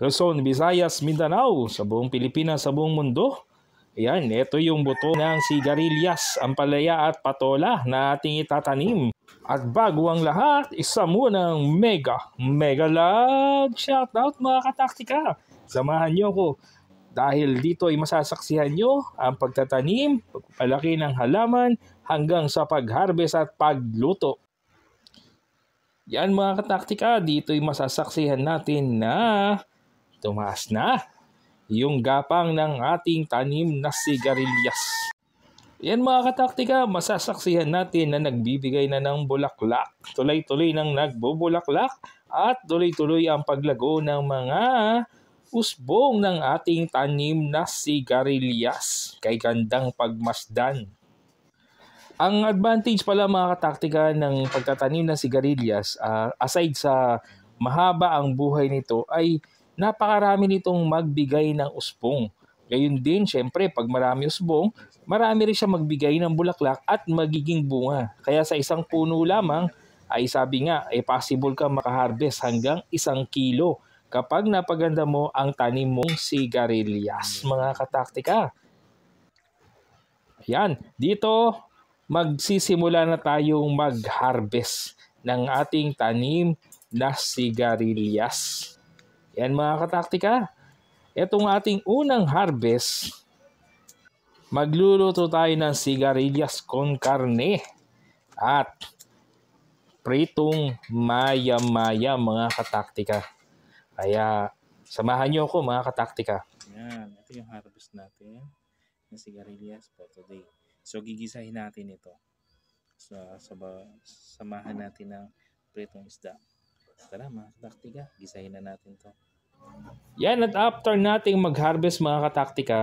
Luzon, Visayas, Mindanao, sa buong Pilipinas, sa buong mundo. Ayan, ito yung buto ng sigarilyas, ampalaya at patola na ating itatanim. At bago ang lahat, isa munang mega love shoutout mga kataktika. Samahan niyo ko dahil dito ay masasaksihan nyo ang pagtatanim, pagpalaki ng halaman hanggang sa pag-harvest at pagluto. Yan mga kataktika, dito ay masasaksihan natin na tumaas na yung gapang ng ating tanim na sigarilyas. Yan mga kataktika, masasaksihan natin na nagbibigay na ng bulaklak. Tuloy-tuloy nang nagbubulaklak at tuloy-tuloy ang paglago ng mga usbong ng ating tanim na sigarilyas. Kay gandang pagmasdan. Ang advantage pala mga kataktika ng pagtatanim ng sigarilyas, aside sa mahaba ang buhay nito, ay napakarami nitong magbigay ng usbong. Gayun din, syempre, pag marami usbong, marami rin siya magbigay ng bulaklak at magiging bunga. Kaya sa isang puno lamang, ay sabi nga, possible ka makaharvest hanggang 1 kilo kapag napaganda mo ang tanim mong sigarilyas, mga kataktika. Yan, dito magsisimula na tayong mag-harvest ng ating tanim na sigarilyas. Yan mga kataktika. Itong ating unang harvest, magluluto tayo ng sigarilyas con carne at pritong maya-maya mga kataktika. Kaya samahan nyo ako mga kataktika. Yan, ito yung harvest natin ng sigarilyas for today. So gigisahin natin ito. So, samahan natin ng pritong isda. Tara mga kataktika, gisahin na natin to. Yan, at after nating mag-harvest mga kataktika,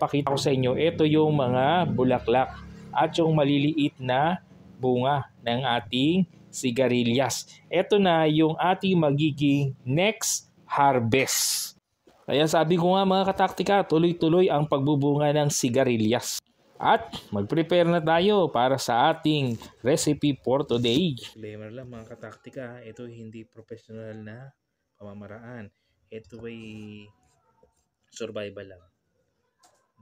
pakita ko sa inyo, ito yung mga bulaklak at yung maliliit na bunga ng ating sigarilyas. Ito na yung ating magiging next harvest. Kaya sabi ko nga mga kataktika, tuloy-tuloy ang pagbubunga ng sigarilyas. At mag-prepare na tayo para sa ating recipe for today. Disclaimer lang mga kataktika, ito hindi professional na pamamaraan. Ito ay survival lang.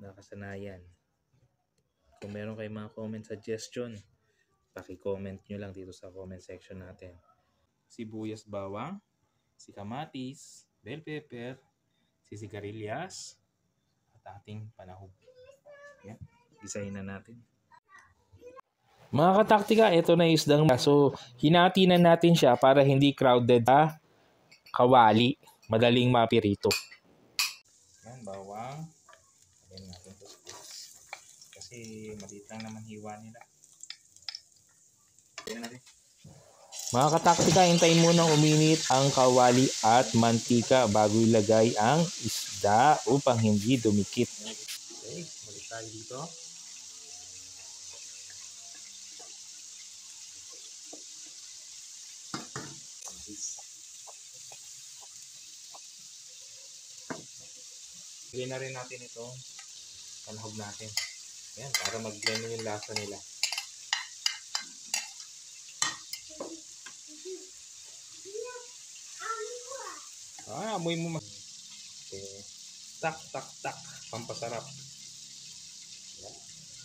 Nakasanayan. Kung meron kayong mga comment suggestion, paki-comment nyo lang dito sa comment section natin. Sibuyas bawang, si kamatis, bell pepper, si sigarilyas, at ating panahog. Yan. Isahin na natin. Mga kataktika, ito na isdang so hinati na natin siya para hindi crowded sa kawali. Madaling mapirito. Yan, bawang. Lagyan natin ito. Kasi maliit lang naman hiwa nila. Lagyan natin. Mga kataktika, hintayin munang uminit ang kawali at mantika bago ilagay ang isda upang hindi dumikit. Okay, balik tayo dito. Lagyan na rin natin itong panahog natin. Ayan, para mag-blend yung lasa nila. Amoy mo okay. Tak, tak, tak. Pampasarap. Ayan,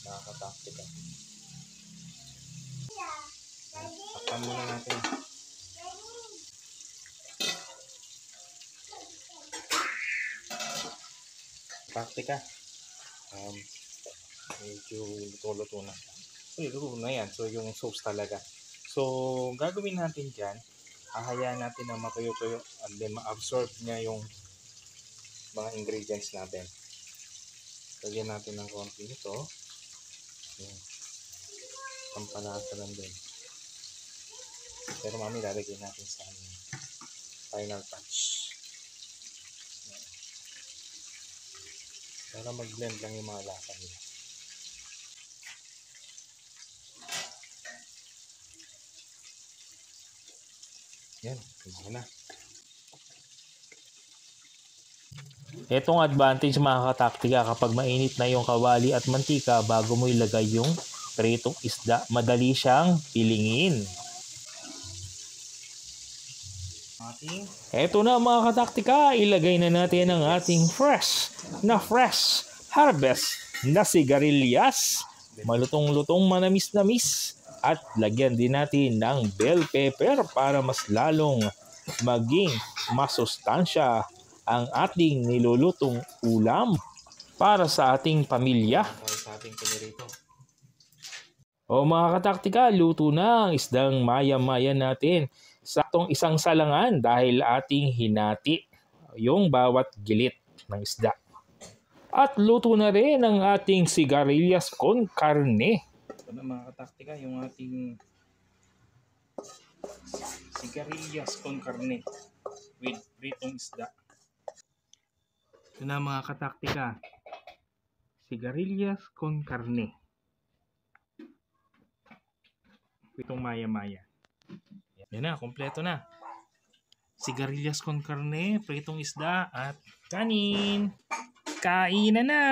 nakakataktika. Takpan muna natin. Taktika. Medyo luto-luto na. So, luto na yan. So, yung sauce talaga. So, gagawin natin dyan, hahayaan natin na matuyo-tuyo and then ma-absorb niya yung mga ingredients natin. Lagyan natin ng konti nito. Pampalasa lang din. Pero mami, lalagyan natin sa final touch. Para mag-blend lang yung mga lasa nila. Yan, ito na. Itong advantage mga kataktika, kapag mainit na yung kawali at mantika bago mo ilagay yung pritong isda, madali siyang pilingin. Mga ating Eto na mga kataktika, ilagay na natin ang ating fresh harvest na sigarilyas. Malutong-lutong, manamis-namis. At lagyan din natin ng bell pepper para mas lalong maging masustansya ang ating nilulutong ulam para sa ating pamilya. sa ating pinirito. O mga kataktika, luto na ang isdang maya-maya natin. Saktong isang salangan dahil ating hinati yung bawat gilit ng isda. At luto na rin ang ating sigarilyas con carne. Ito na mga kataktika, yung ating sigarilyas con carne with pritong isda. Ito na mga kataktika, sigarilyas con carne. Itong maya-maya. Yan na, kompleto na. Sigarilyas con carne, pritong isda at kanin. Kainan na!